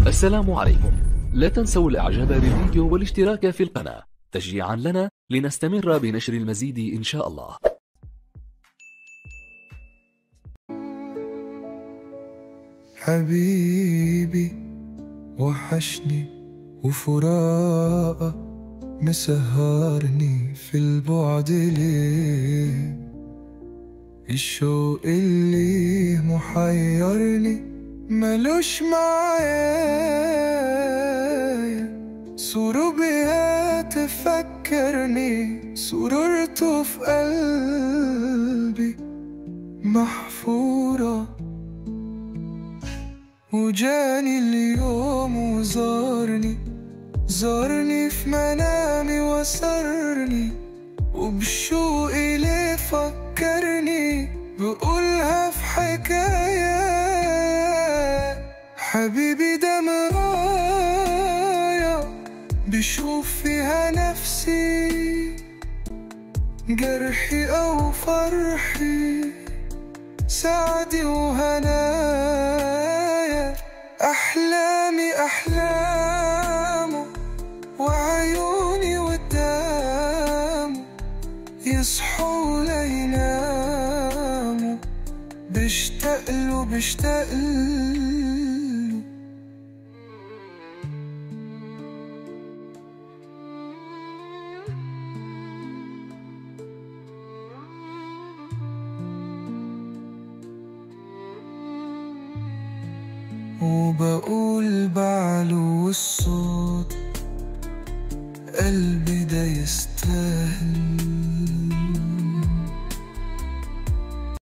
السلام عليكم. لا تنسوا الاعجاب بالفيديو والاشتراك في القناة تشجيعا لنا لنستمر بنشر المزيد إن شاء الله. حبيبي وحشني وفراقك مسهرني في البعد ليه، الشوق اللي محيرني ملوش معايا، صوره بيها تفكرني سرورته في قلبي محفورة، وجاني اليوم وزارني في منامي وسرني، وبشوقي ليه فكرني بقولها في حكاية. حبيبي ده مرايا بشوف فيها نفسي، جرحي أو فرحي سعدي وهنايا، أحلامي أحلامه وعيوني قدامه، يصحوا ليناموا بشتاقله بشتاقله. وبقول بعلو الصوت قلبي ده يستاهل